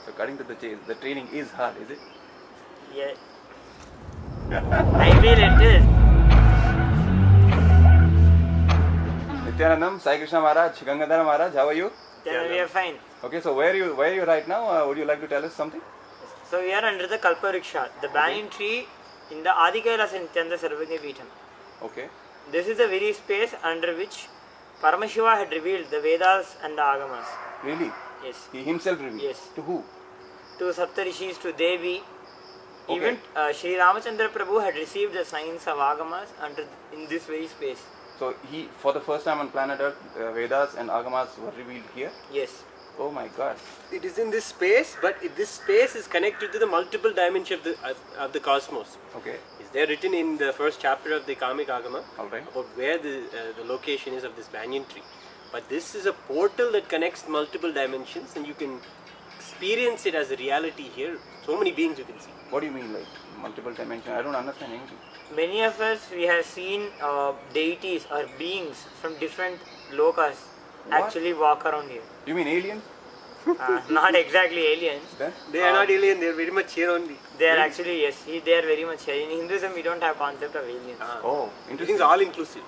So cutting to the chase, the training is hard, is it? Yeah. I feel it is. Nithyanandam, Sai Krishna Maharaj, Gangadhara Maharaj, how are you? Then we are fine. Okay, so where are you right now? Would you like to tell us something? So we are under the Kalpavriksha, the banyan tree in the Adi KAILASA Nithyananda Sarvagya. Okay. This is the very space under which Paramashiva had revealed the Vedas and the Agamas. Really? Yes. He himself revealed? Yes. To who? To Saptarishis, to Devi. Okay. Even Sri Ramachandra Prabhu had received the signs of Agamas in this very space. So he, for the first time on planet Earth, Vedas and Agamas were revealed here? Yes. Oh my God. It is in this space, but this space is connected to the multiple dimensions of the cosmos. Okay. Is there written in the first chapter of the Kamik Agama Alright. about where the location is of this banyan tree. But this is a portal that connects multiple dimensions, and you can experience it as a reality here. So many beings you can see. What do you mean, like multiple dimension? I don't understand anything. Many of us, we have seen deities or beings from different lokas actually walk around here. You mean aliens? Not exactly aliens. Then? They are not alien, they are very much here only. They are actually, yes, they are very much here. In Hinduism, we don't have concept of aliens. Oh, Everything's interesting. all inclusive.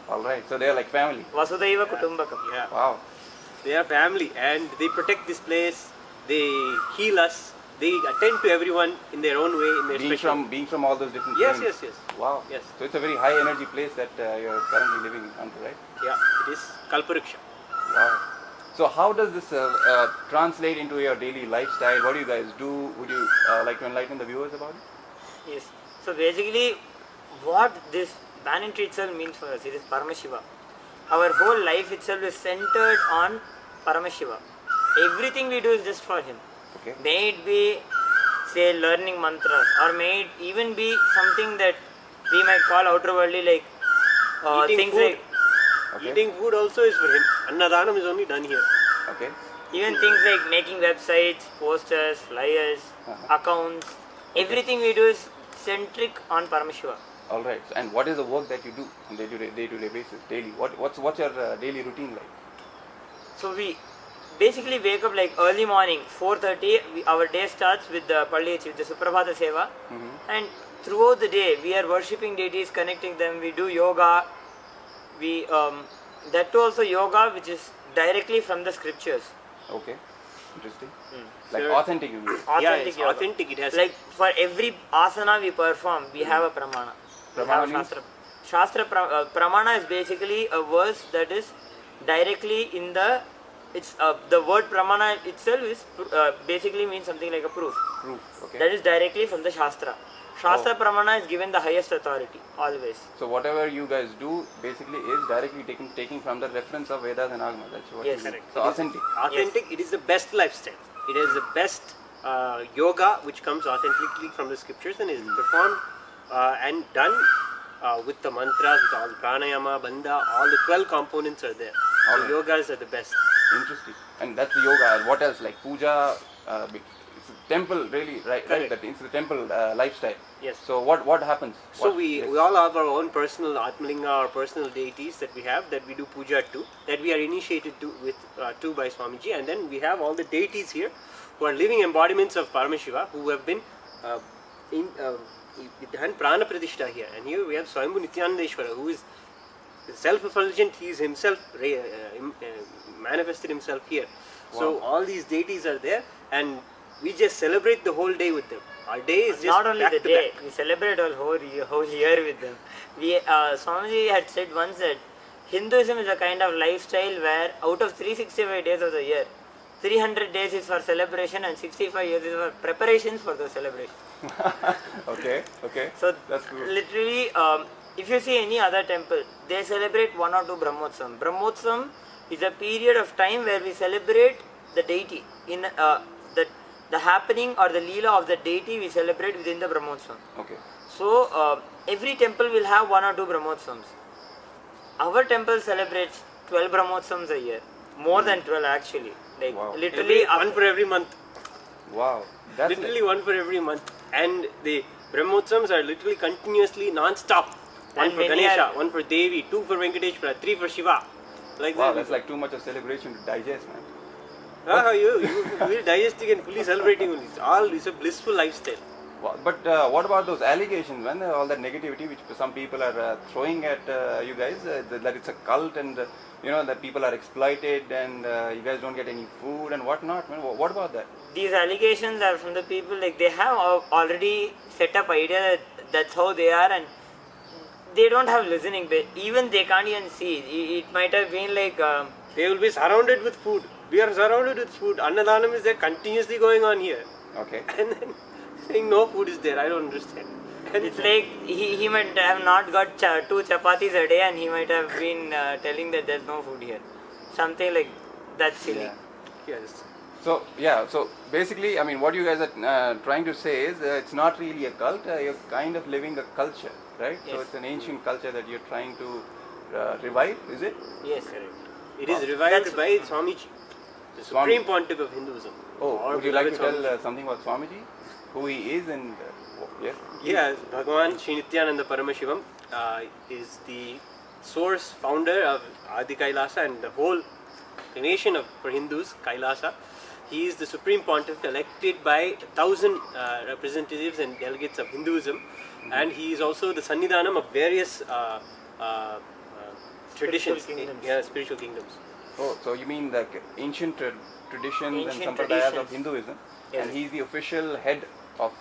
Alright, so they are like family. Vasudhaiva Kutumbakam. Yeah. Wow. They are family and they protect this place, they heal us, they attend to everyone in their own way, in their special way. Being from all those different Yes, planes. yes, yes. Wow. Yes. So it's a very high energy place that you're currently living under, right? Yeah, it is Kalpavriksha. Wow. So how does this translate into your daily lifestyle? What do you guys do? Would you like to enlighten the viewers about it? Yes. So basically, what this banyan tree itself means for us, it is Paramashiva. Our whole life itself is centered on Paramashiva. Everything we do is just for him. Okay. May it be, say, learning mantras, or may it even be something that we might call outerworldly, like Eating things food. like Okay. Eating food also is for him. Annadanam is only done here. Okay. even things like making websites, posters, flyers, accounts. Everything we do is centric on Paramashiva. Alright. And what is the work that you do on day-to-day basis, daily? What's your daily routine like? So we basically wake up like early morning, 4:30. Our day starts with the Pallichi, with the Suprabhata Seva, and throughout the day we are worshipping deities, connecting them. We do yoga. We that too also yoga, which is directly from the scriptures. Okay. Interesting. Like So- authentic, you mean? Yeah, Authentic it's yoga. authentic. It has Like for every asana we perform, we have a pramana. We Pramana have means? Shastra pramana is basically a verse that is directly in the. It's the word pramana itself is basically means something like a proof. Proof. Okay. That is directly from the Shastra. Shastra pramana is given the highest authority always. So whatever you guys do basically is directly taking from the reference of Vedas and Agamas. That's what Yes. you mean. Correct. So It is authentic. authentic. It is the best lifestyle. It is the best yoga which comes authentically from the scriptures and is performed and done with the mantras, with all the pranayama, bandha, all the 12 components are there. Alright. The yogas are the best. Interesting. And that's the yoga. And what else? Like puja, it's a temple really, right? Correct. That it's the temple lifestyle. Yes. So what happens? So What- we yes. all have our own personal Atmalinga, our personal deities that we have, that we do puja to, that we are initiated to by Swamiji, and then we have all the deities here who are living embodiments of Paramashiva, who have been done prana pradishta here. And here we have Swayambhu Nithyanandeshwara, who is self-effulgent. He is himself manifested himself here. So all these deities are there, and we just celebrate the whole day with them. Our day is just Not only back the to day, back. we celebrate our whole year with them. We Swamiji had said once that Hinduism is a kind of lifestyle where out of 365 days of the year, 300 days is for celebration and 65 years is for preparations for the celebration. Okay. So That's cool. literally, if you see any other temple, they celebrate 1 or 2 Brahmotsam. Brahmotsam is a period of time where we celebrate the deity. In the happening or the leela of the deity we celebrate within the Brahmotsam. Okay. So every temple will have 1 or 2 Brahmotsams. Our temple celebrates 12 Brahmotsams a year. More than 12 actually. Like Wow. literally One for every month. Wow. That's Literally one for every month. And the Brahmotsams are literally continuously non-stop. One And for many Ganesha, are- one for Devi, 2 for Venkateshwara, 3 for Shiva. Like wow. that. That's like too much of celebration to digest, man. You will digesting and fully celebrating only. It's a blissful lifestyle. But what about those allegations, man? All that negativity which some people are throwing at you guys, that it's a cult and that people are exploited and you guys don't get any food and whatnot. Man, what about that? These allegations are from the people, like they have already set up idea that that's how they are, and they don't have listening. But even they can't even see. It might have been like they will be surrounded with food. We are surrounded with food. Annadanam is there continuously going on here. Okay. And then saying no food is there. I don't understand. It's like he might have not got 2 chapatis a day, and he might have been telling that there's no food here. Something like that silly. Yeah. Yes. So basically, I mean, what you guys are trying to say is it's not really a cult. You're kind of living a culture, right? Yes. So it's an ancient culture that you're trying to revive, is it? Yes. Correct. It is revived by Swamiji, the Supreme Pontiff of Hinduism. Oh, would you like to tell something about Swamiji? Who he is and yes? Yes, Bhagavan Sri Nithyananda Paramashivam is the source founder of Adi KAILASA and the whole nation for Hindus, KAILASA. He is the Supreme Pontiff elected by 1,000 representatives and delegates of Hinduism, and he is also the Sannidhanam of various traditions, spiritual kingdoms. Oh, so you mean like ancient traditions and Ancient sampradayas of traditions. Hinduism, Yes. and he's the official head of,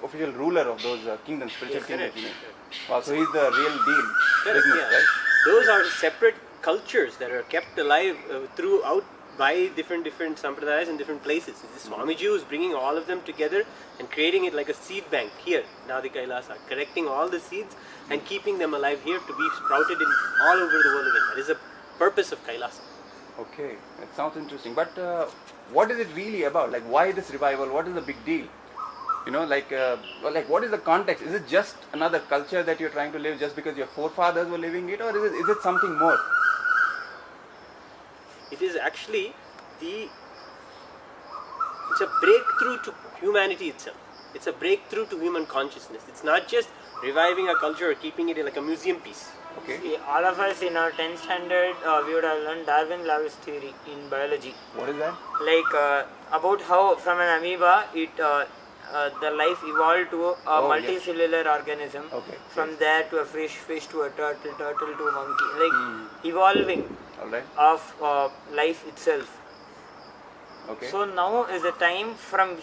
official ruler of those kingdoms, spiritual Yes, kingdoms. correct. You mean? Wow, so he's the real deal Correct, business, yeah. right? Those are separate cultures that are kept alive throughout by different sampradayas in different places. This Swamiji who is bringing all of them together and creating it like a seed bank here in Adi KAILASA, collecting all the seeds and keeping them alive here to be sprouted in all over the world again. That is the purpose of KAILASA. Okay, that sounds interesting. But what is it really about? Like, why this revival? What is the big deal? What is the context? Is it just another culture that you're trying to live just because your forefathers were living it, or is it something more? It is actually it's a breakthrough to humanity itself. It's a breakthrough to human consciousness. It's not just reviving a culture or keeping it like a museum piece. Okay. See, all of us in our 10th standard, we would have learned Darwin-Lewis theory in biology. What is that? Like about how from an amoeba, the life evolved to a multicellular organism. Okay. From there to a fish to a turtle to a monkey. Like evolving All right. of life itself. Okay. So now is the time from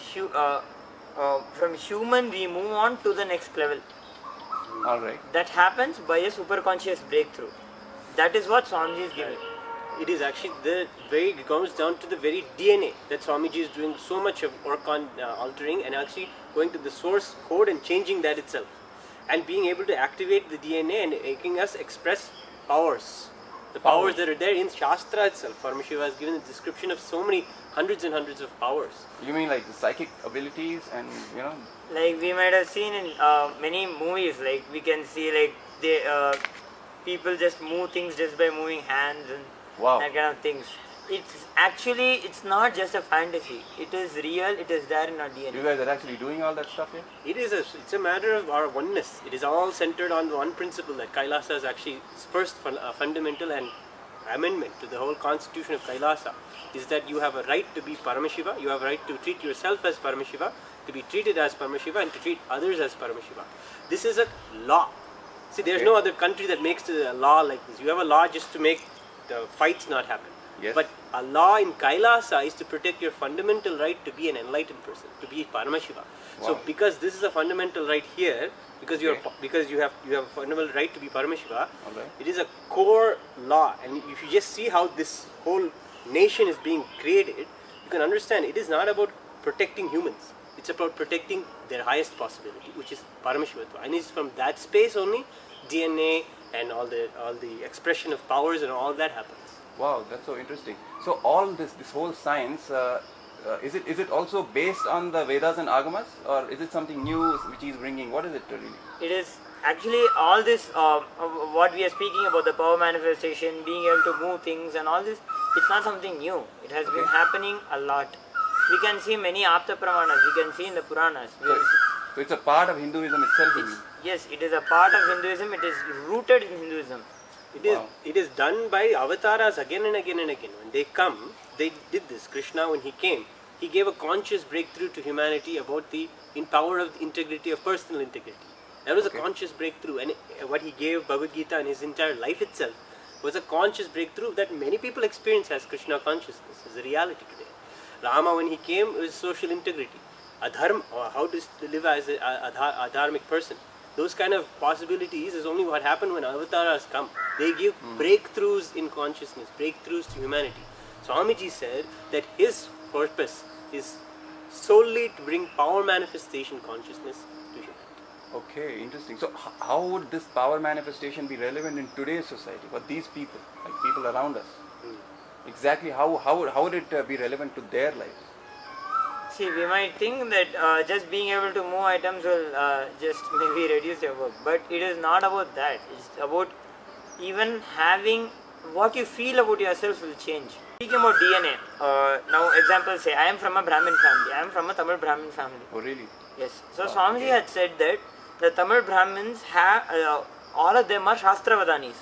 human we move on to the next level. All right. That happens by a superconscious breakthrough. That is what Swamiji is giving. It is actually it comes down to the very DNA that Swamiji is doing so much of work on altering and actually going to the source code and changing that itself. And being able to activate the DNA and making us express powers. The powers that are there in Shastra itself. Paramashiva has given a description of so many hundreds and hundreds of powers. You mean like the psychic abilities and Like we might have seen in many movies, like we can see like people just move things just by moving hands and Wow. that kind of things. It's not just a fantasy. It is real. It is there in our DNA. you guys are actually doing all that stuff here? It's a matter of our oneness. It is all centered on one principle that KAILASA is actually first fundamental and amendment to the whole constitution of KAILASA is that you have a right to be Paramashiva, you have a right to treat yourself as Paramashiva, to be treated as Paramashiva and to treat others as Paramashiva. This is a law. See, there's no other country that makes a law like this. You have a law just to make the fights not happen. Yes. But a law in KAILASA is to protect your fundamental right to be an enlightened person, to be Paramashiva. So Wow. because this is a fundamental right here, because you have a fundamental right to be Paramashiva, All right. it is a core law. And if you just see how this whole nation is being created, you can understand it is not about protecting humans. It's about protecting their highest possibility, which is Paramashivatva. And it's from that space only DNA and all the expression of powers and all that happens. Wow, that's so interesting. So all this whole science, is it also based on the Vedas and Agamas, or is it something new which he's bringing? What is it really? It is actually all this what we are speaking about, the power manifestation, being able to move things and all this. It's not something new. It has been happening a lot. We can see many Apta Pramanas. We can see in the Puranas. So it's a part of Hinduism itself. You mean? Yes, it is a part of Hinduism. It is rooted in Hinduism. It is done by avatars again and again and again. When they come, they did this. Krishna, when he came, he gave a conscious breakthrough to humanity about the power of the integrity of personal integrity. That was a conscious breakthrough, and what he gave Bhagavad Gita and his entire life itself was a conscious breakthrough that many people experience as Krishna consciousness, as a reality today. Rama, when he came, was social integrity, adharma, or how to live as a adharmic person. Those kind of possibilities is only what happened when avatars come. They give breakthroughs in consciousness, breakthroughs to humanity. Swamiji said that his purpose is solely to bring power manifestation consciousness to humanity. Okay, interesting. So how would this power manifestation be relevant in today's society for these people, like people around us? Exactly how would it be relevant to their lives? See, we might think that just being able to move items will just maybe reduce your work, but it is not about that. It's about even having what you feel about yourself will change. Speaking about DNA, now example say, I am from a Brahmin family, I am from a Tamil Brahmin family. Oh really? Yes. So Swamiji had said that the Tamil Brahmins have, all of them are Shastravadanis.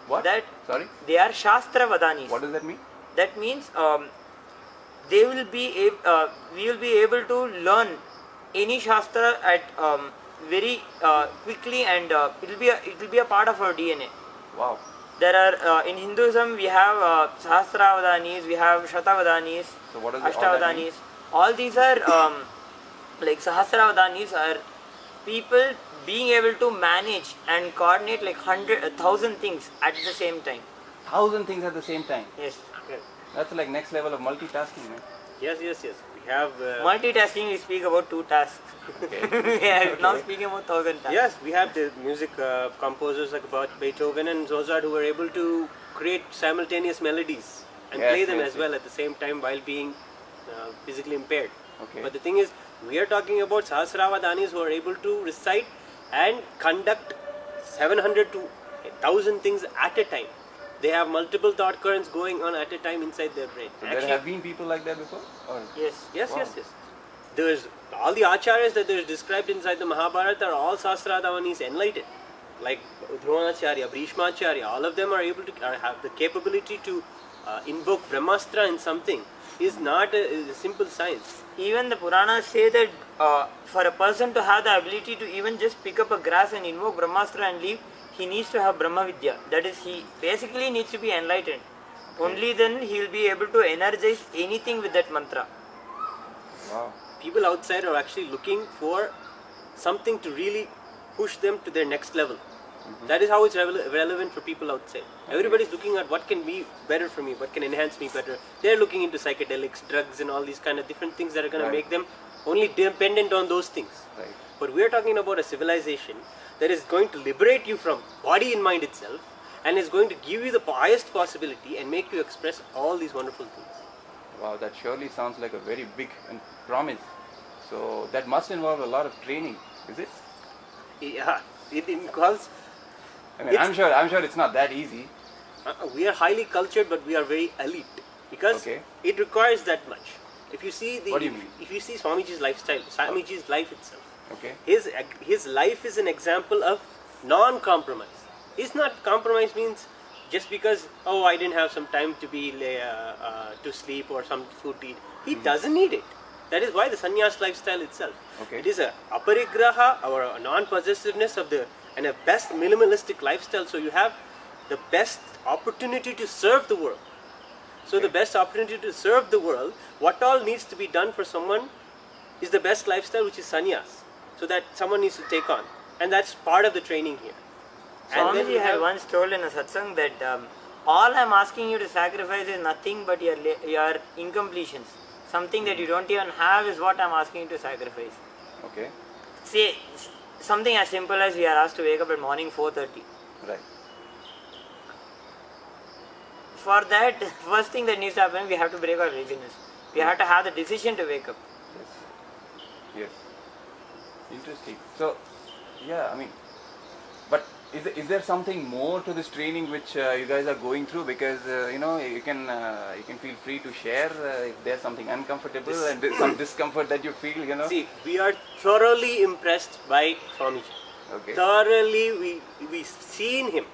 What? That Sorry? They are Shastravadanis. What does that mean? That means they will be we will be able to learn any Shastra at very quickly, and it will be a part of our DNA. Wow. There are in Hinduism we have Sahasravadanis, we have Shatavadanis, So what does all that Ashtavadanis. mean? All these are like Sahasravadanis are people being able to manage and coordinate like 1,000 things at the same time. 1,000 things at the same time. Yes. That's like next level of multitasking, man. Yes. We have Multitasking, we speak about 2 tasks. Okay. Yeah, now speaking about 1,000 tasks. Yes, we have the music composers like about Beethoven and Mozart who were able to create simultaneous melodies and play them as well at the same time while being physically impaired. Okay. But the thing is, we are talking about Sahasravadanis who are able to recite and conduct 700 to 1,000 things at a time. They have multiple thought currents going on at a time inside their brain. So there have been people like that before? Or? Yes. Yes. Wow. There's all the acharyas that are described inside the Mahabharata are all Sahasradavanis enlightened. Like Dronacharya, Bhishmacharya, all of them are able to have the capability to invoke Brahmastra in something. Is not a simple science. Even the Puranas say that for a person to have the ability to even just pick up a grass and invoke Brahmastra and leave, he needs to have Brahma Vidya. That is, he basically needs to be enlightened. Only then he will be able to energize anything with that mantra. Wow. People outside are actually looking for something to really push them to their next level. That is how it's relevant for people outside. Everybody's looking at what can be better for me, what can enhance me better. They're looking into psychedelics, drugs and all these kind of different things that are going to make them only dependent on those things. Right. But we're talking about a civilization that is going to liberate you from body and mind itself and is going to give you the highest possibility and make you express all these wonderful things. Wow, that surely sounds like a very big promise. So that must involve a lot of training, is it? Yeah, it involves. I mean, I'm sure it's not that easy. We are highly cultured, but we are very elite because it requires that much. If you see What do you mean? If you see Swamiji's lifestyle, Swamiji's life itself, Okay. his life is an example of non-compromise. It's not compromise means just because I didn't have some time to be to sleep or some food to eat. He doesn't need it. That is why the Sanyas lifestyle itself. Okay. It is a aparigraha or a non-possessiveness of and a best minimalistic lifestyle. So you have the best opportunity to serve the world. So the best opportunity to serve the world, what all needs to be done for someone is the best lifestyle, which is Sanyas. So that someone needs to take on. And that's part of the training here. Swamiji had once told in a satsang that all I am asking you to sacrifice is nothing but your incompletions. Something that you don't even have is what I am asking you to sacrifice. Okay. See, something as simple as we are asked to wake up at morning 4:30. Right. For that, first thing that needs to happen, we have to break our laziness. We have to have the decision to wake up. Yes. Interesting. So, yeah, I mean, but is there something more to this training which you guys are going through? Because you can feel free to share if there's something uncomfortable and some discomfort that you feel. See, we are thoroughly impressed by Swamiji. Okay. Thoroughly, we've seen him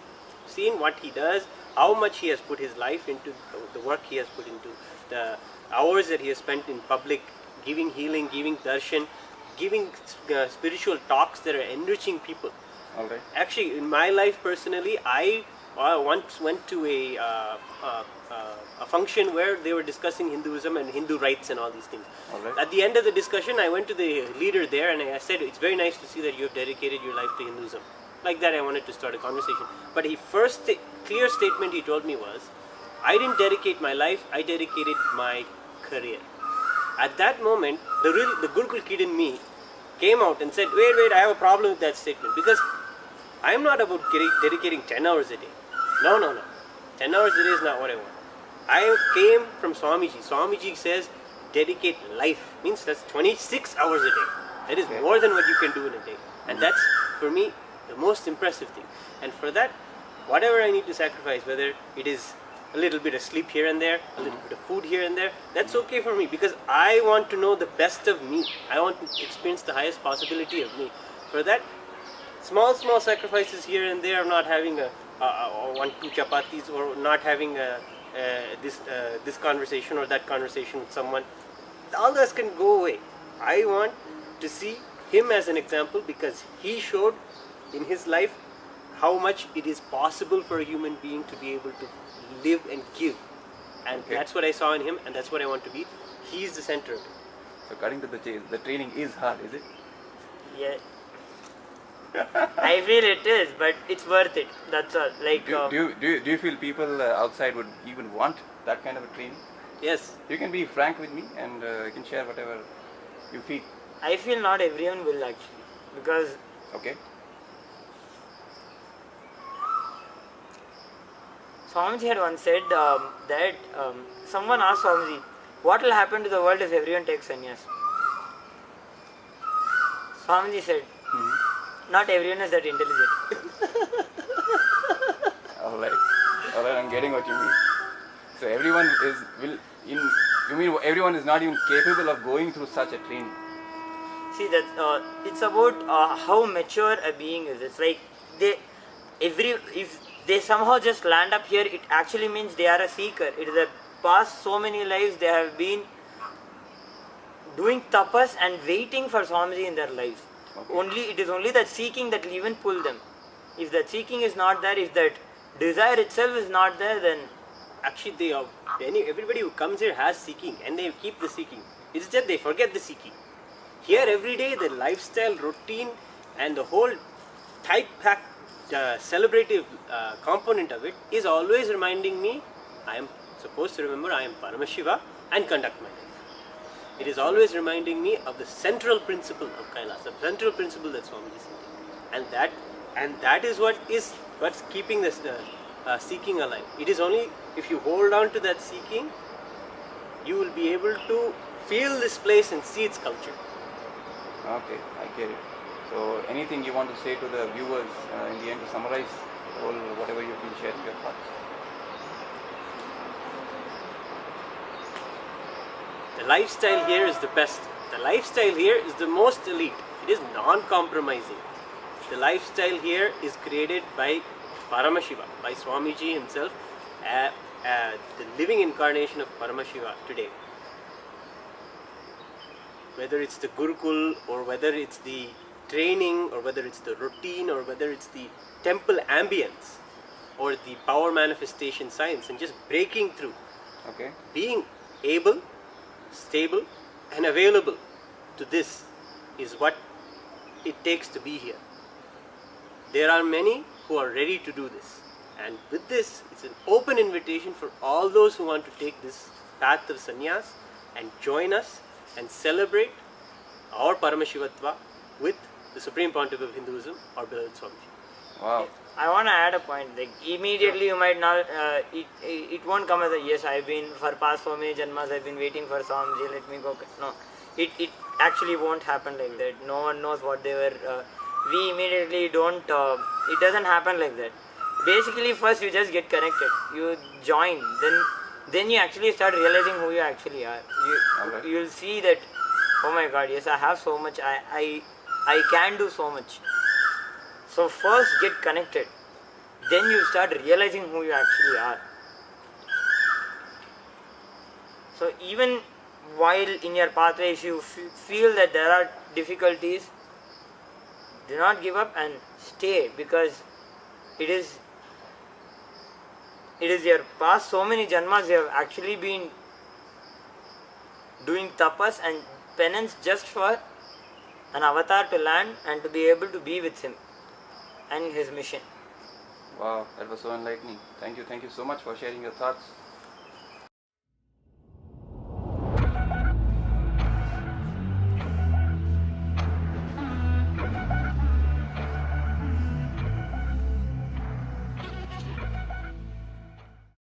seen what he does, how much he has put his life into, the work he has put into, the hours that he has spent in public, giving healing, giving darshan, giving spiritual talks that are enriching people. All right. Actually, in my life personally, I once went to a function where they were discussing Hinduism and Hindu rights and all these things. All right. At the end of the discussion, I went to the leader there and I said, it's very nice to see that you have dedicated your life to Hinduism. Like that, I wanted to start a conversation. But the first clear statement he told me was, I didn't dedicate my life, I dedicated my career. At that moment, the Gurukul kid in me came out and said, wait, I have a problem with that statement, because I am not about dedicating 10 hours a day. No. 10 hours a day is not what I want. I came from Swamiji. Swamiji says, dedicate life. Means that's 26 hours a day. That is more than what you can do in a day. And that's, for me, the most impressive thing. And for that, whatever I need to sacrifice, whether it is a little bit of sleep here and there, a little bit of food here and there, that's okay for me, because I want to know the best of me. I want to experience the highest possibility of me. For that, small sacrifices here and there of not having a 1-2 chapatis, or not having this conversation or that conversation with someone, all this can go away. I want to see him as an example, because he showed in his life how much it is possible for a human being to be able to live and give. And that's what I saw in him, and that's what I want to be. He is the center of it. So cutting to the chase, the training is hard, is it? Yeah. I feel it is, but it's worth it. That's all. Like, Do you feel people outside would even want that kind of a training? Yes. You can be frank with me, and you can share whatever you feel. I feel not everyone will actually, because Okay. Swamiji had once said that someone asked Swamiji, what will happen to the world if everyone takes sannyas? Swamiji said, not everyone is that intelligent. Alright, I'm getting what you mean. So everyone you mean everyone is not even capable of going through such a training? See, that it's about how mature a being is. It's like if they somehow just land up here, it actually means they are a seeker. It is a past so many lives they have been doing tapas and waiting for Swamiji in their lives. Okay. It is only that seeking that will even pull them. If that seeking is not there, if that desire itself is not there, then Actually, everybody who comes here has seeking, and they keep the seeking. It's just they forget the seeking. Here every day, the lifestyle, routine, and the whole tight-packed celebrative component of it is always reminding me, I am supposed to remember I am Paramashiva and conduct my life. It is always reminding me of the central principle of KAILASA, the central principle that Swamiji is saying. And that is what's keeping this seeking alive. It is only if you hold on to that seeking, you will be able to feel this place and see its culture. Okay, I get it. So anything you want to say to the viewers in the end to summarize all whatever you've been sharing your thoughts? The lifestyle here is the best. The lifestyle here is the most elite. It is non-compromising. The lifestyle here is created by Paramashiva, by Swamiji himself, the living incarnation of Paramashiva today. Whether it's the Gurukul, or whether it's the training, or whether it's the routine, or whether it's the temple ambience, or the power manifestation science, and just breaking through. Okay. Being able, stable, and available to this is what it takes to be here. There are many who are ready to do this, and with this, it's an open invitation for all those who want to take this path of sannyas and join us and celebrate our Paramashivatva with the Supreme Pontiff of Hinduism, our beloved Swamiji. Wow. I want to add a point. Like immediately you might not, it won't come as a yes. I've been for past so many janmas. I've been waiting for Swamiji. Let me go. No, it actually won't happen like that. No one knows what they were. We immediately don't. It doesn't happen like that. Basically, first you just get connected. You join. Then you actually start realizing who you actually are. You'll see that. Oh my God! Yes, I have so much. I can do so much. So first get connected. then you start realizing who you actually are. So even while in your pathway, if you feel that there are difficulties, do not give up and stay, because it is your past so many janmas you have actually been doing tapas and penance just for an avatar to land and to be able to be with him and his mission. Wow, that was so enlightening. Thank you so much for sharing your thoughts.